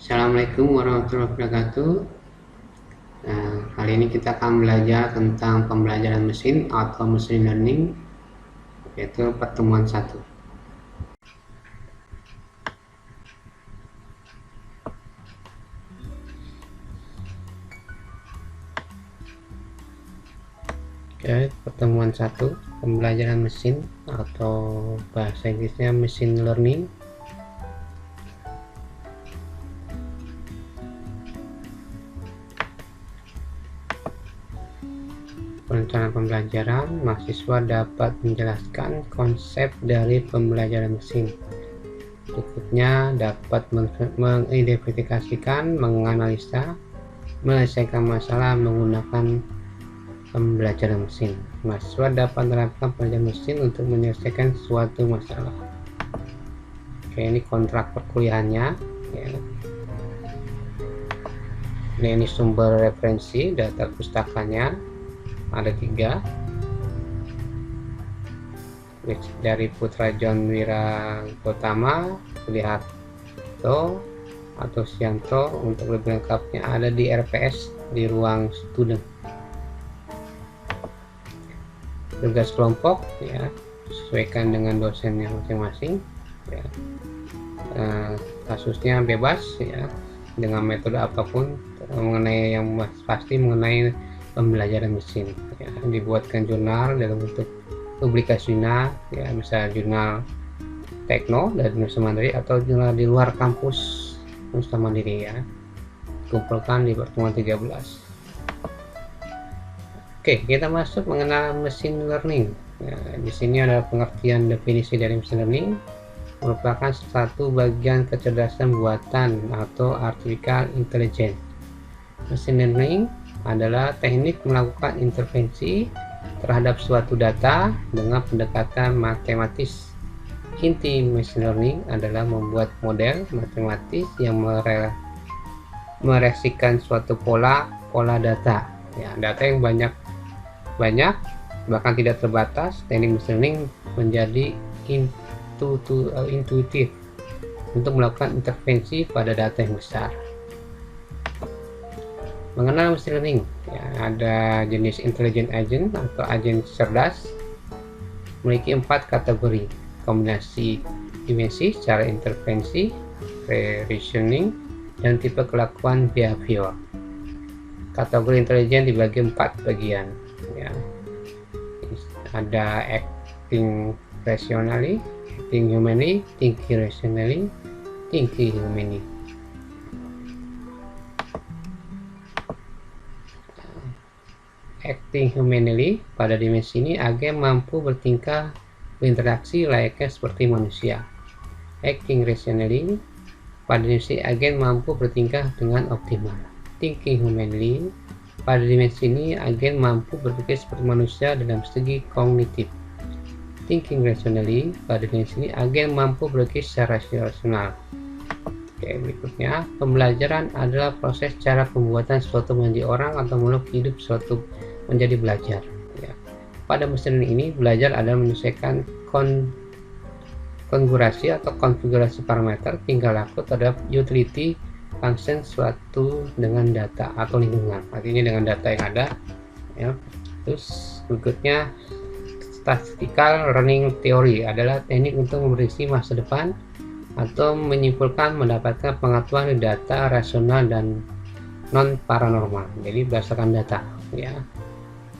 Assalamualaikum warahmatullahi wabarakatuh. Nah, kali ini kita akan belajar tentang pembelajaran mesin atau machine learning, yaitu pertemuan 1. Oke, pertemuan 1, pembelajaran mesin atau bahasa Inggrisnya machine learning. Perencanaan pembelajaran, mahasiswa dapat menjelaskan konsep dari pembelajaran mesin. Berikutnya dapat mengidentifikasikan, menganalisa, menyelesaikan masalah menggunakan pembelajaran mesin. Mahasiswa dapat menerapkan pembelajaran mesin untuk menyelesaikan suatu masalah. Oke, ini kontrak perkuliahannya ya. Ini sumber referensi, data pustakanya ada 3 dari Putra John Wira Gotama, Suliharto atau Sianto. Untuk lebih lengkapnya ada di RPS di ruang student. Tugas kelompok ya, sesuaikan dengan dosennya masing-masing ya. Kasusnya bebas ya, dengan metode apapun, mengenai yang pasti mengenai pembelajaran mesin ya. Dibuatkan jurnal dalam bentuk publikasinya ya, bisa jurnal Tekno dari Nusa Mandiri atau jurnal di luar kampus Nusa Mandiri ya, kumpulkan di pertemuan 13. Oke, kita masuk mengenal machine learning ya. Di sini ada pengertian definisi dari machine learning, merupakan satu bagian kecerdasan buatan atau artificial intelligence. Machine learning adalah teknik melakukan intervensi terhadap suatu data dengan pendekatan matematis. Inti machine learning adalah membuat model matematis yang mereaksikan suatu pola data ya, data yang banyak bahkan tidak terbatas. Teknik machine learning menjadi intuitif untuk melakukan intervensi pada data yang besar. Mengenal machine learning ya, ada jenis intelligent agent atau agen cerdas, memiliki 4 kategori: kombinasi dimensi, cara intervensi, reasoning, dan tipe kelakuan behavior. Kategori intelijen dibagi 4 bagian ya. Ada acting rationally, acting humanly, thinking rationally, thinking humanly. Acting humanly, pada dimensi ini agen mampu berinteraksi layaknya seperti manusia. Acting rationally, pada dimensi agen mampu bertingkah dengan optimal. Thinking humanly, pada dimensi ini agen mampu berpikir seperti manusia dalam segi kognitif. Thinking rationally, pada dimensi ini agen mampu berpikir secara rasional. Oke, berikutnya, pembelajaran adalah proses cara pembuatan suatu menjadi orang atau makhluk hidup suatu menjadi belajar ya. Pada mesin ini belajar adalah menyesuaikan konfigurasi atau konfigurasi parameter tingkah laku terhadap utility function suatu dengan data atau lingkungan, artinya dengan data yang ada ya. Terus berikutnya, statistical learning theory adalah teknik untuk memprediksi masa depan atau menyimpulkan mendapatkan pengetahuan dari data rasional dan non paranormal. Jadi berdasarkan data ya,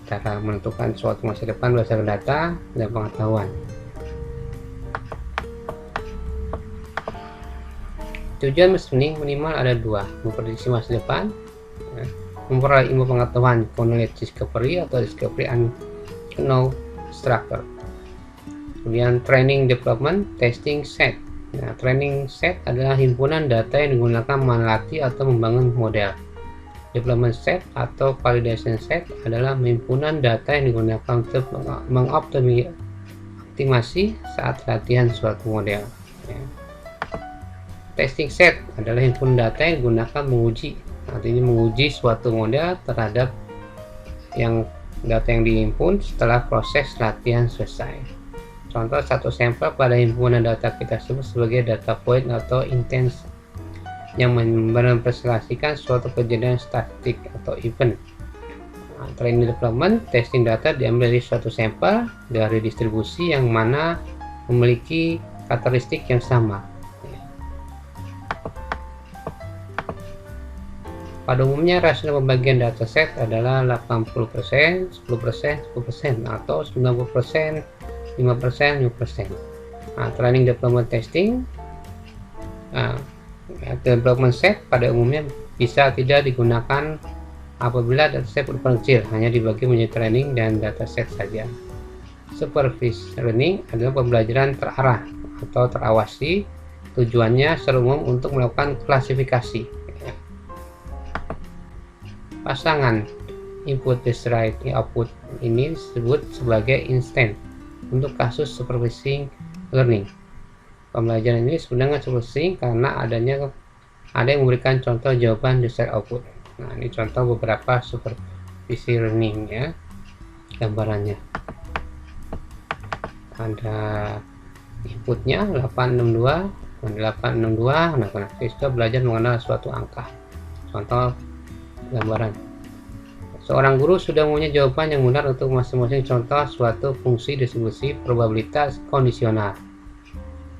cara menentukan suatu masa depan berdasarkan data dan pengetahuan. Tujuan machine learning minimal ada 2: memprediksi masa depan ya, memperoleh ilmu pengetahuan knowledge discovery atau discovery and know structure. Kemudian training, development, testing set. Nah, training set adalah himpunan data yang digunakan melatih atau membangun model. Development set atau validation set adalah himpunan data yang digunakan untuk mengoptimasi saat latihan suatu model ya. Testing set adalah himpunan data yang digunakan menguji, artinya menguji suatu model terhadap data yang dihimpun setelah proses latihan selesai. Contoh, satu sampel pada himpunan data kita sebut sebagai data point atau yang merepresentasikan suatu kejadian statistik atau event. Training development, testing data diambil dari suatu sampel dari distribusi yang mana memiliki karakteristik yang sama. Pada umumnya rasio pembagian dataset adalah 80%, 10%, 10% atau 90%, 5%, 5%. Training development testing, development set pada umumnya bisa tidak digunakan apabila dataset berukuran kecil, hanya dibagi menjadi training dan dataset saja. Supervised learning adalah pembelajaran terarah atau terawasi, tujuannya secara umum untuk melakukan klasifikasi. Pasangan input desired output ini disebut sebagai instant untuk kasus supervising learning. Pembelajaran ini sebenarnya supervising karena ada yang memberikan contoh jawaban desired output. Nah, ini contoh beberapa supervising learning ya, gambarannya. Ada inputnya 862 dan 862. Nah, kita belajar mengenal suatu angka. Contoh gambaran. Seorang guru sudah mempunyai jawaban yang benar untuk masing-masing contoh suatu fungsi distribusi probabilitas kondisional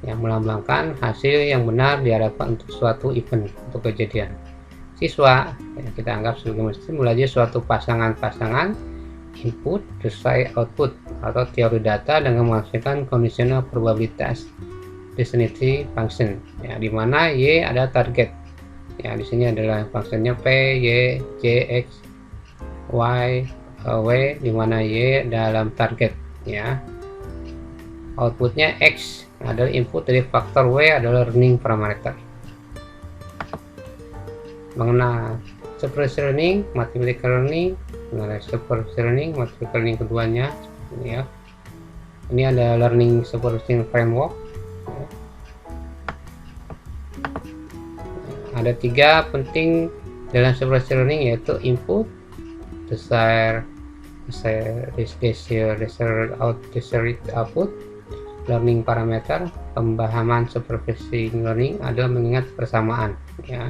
yang melambangkan hasil yang benar diharapkan untuk suatu event, untuk kejadian. Siswa yang kita anggap sebagai mesin belajar suatu pasangan-pasangan input desired output atau teori data dengan menghasilkan kondisional probabilitas density function, ya, di mana y ada target. Ya, di sini adalah fungsinya p, y, j, x, y, w, di mana y dalam target, ya. Outputnya x adalah input dari faktor w adalah learning parameter. Mengenal supervised learning, multiplier learning, mengenai supervised learning, multiplier learning keduanya, ini ya. Ini ada learning supervising framework. Ada 3 penting dalam supervised learning, yaitu input, desired output, learning parameter. Pemahaman supervising learning adalah mengingat persamaan, ya,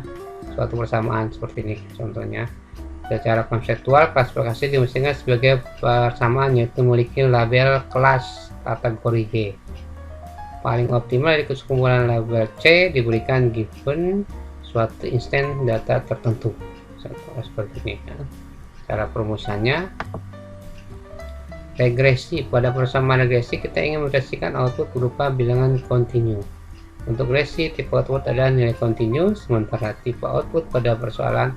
suatu persamaan seperti ini contohnya. Secara konseptual, klasifikasi dimestikan sebagai persamaan, yaitu memiliki label kelas kategori G. Paling optimal dari kesekumpulan label C diberikan given suatu instant data tertentu, seperti ini ya. Cara perumusannya, regresi. Pada persamaan regresi kita ingin meregresikan output berupa bilangan kontinu. Untuk regresi, tipe output adalah nilai kontinu, sementara tipe output pada persoalan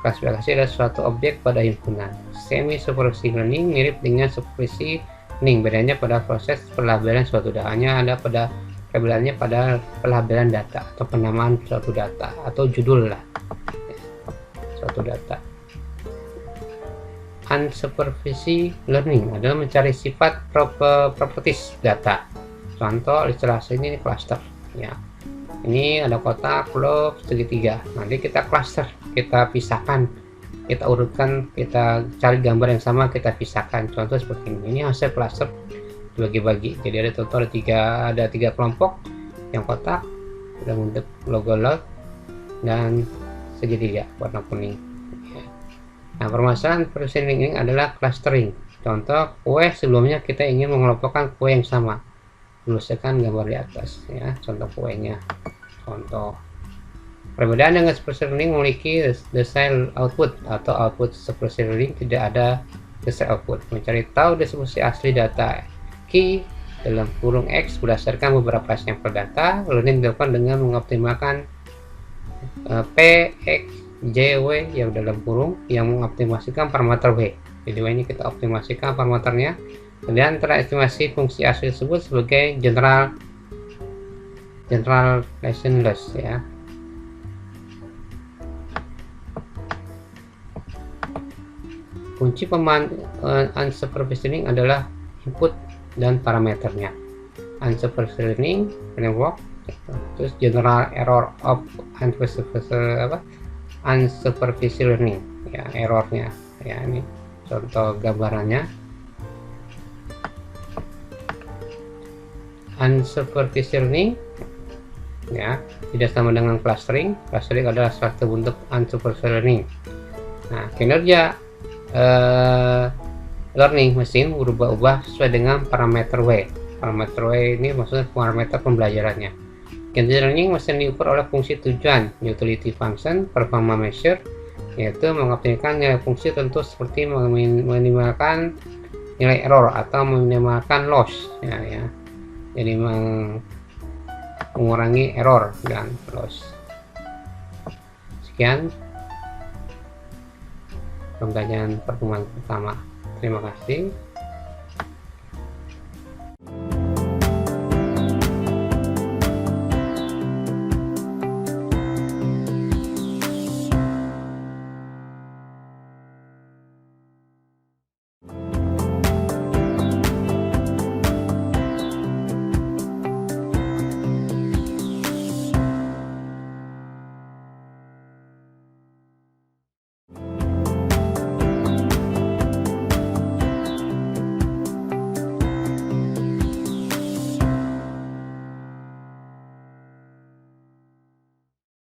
klasifikasi adalah suatu objek pada himpunan. Semi supervising learning mirip dengan supervising learning, bedanya pada proses pelabelan suatu data. Hanya ada pada pelabelannya pada pelabelan data atau penamaan suatu data atau judul lah suatu data. Unsupervised learning adalah mencari sifat properties data. Contoh ilustrasi ini cluster, ya. Ini ada kotak, globe, segitiga. Nanti kita cluster, kita pisahkan, kita urutkan, kita cari gambar yang sama, kita pisahkan. Contoh seperti ini. Ini hasil cluster dibagi-bagi. Jadi ada total ada tiga kelompok. Yang kotak sudah bentuk logo log dan segitiga warna kuning. Nah, permasalahan supervising learning adalah clustering. Contoh, kue sebelumnya kita ingin mengelompokkan kue yang sama. Tuliskan gambar di atas, ya, contoh kuenya. Contoh. Perbedaan dengan supervising learning memiliki desired output atau output supervising learning tidak ada desired output. Mencari tahu distribusi asli data key dalam kurung X berdasarkan beberapa sampel data. Learning dilakukan dengan mengoptimalkan P, X, J, W yang dalam kurung yang mengoptimasikan parameter W. Jadi W ini kita optimasikan parameternya, kemudian terestimasi fungsi asli tersebut sebagai general license, ya. Kunci unsupervised learning adalah input dan parameternya. Unsupervised learning framework, terus general error of unsupervised learning, ya, errornya, ya. Ini contoh gambarannya. Unsupervised learning ya, tidak sama dengan clustering. Clustering adalah suatu bentuk unsupervised learning. Nah, kinerja learning mesin berubah-ubah sesuai dengan parameter W. Parameter W ini maksudnya parameter pembelajarannya. Kinerja learning mesin diukur oleh fungsi tujuan, utility function, performance measure, yaitu mengoptimalkan nilai fungsi tentu seperti meminimalkan nilai error atau meminimalkan loss, ya. Jadi mengurangi error dan loss. Sekian pembelajaran pertemuan pertama. Terima kasih.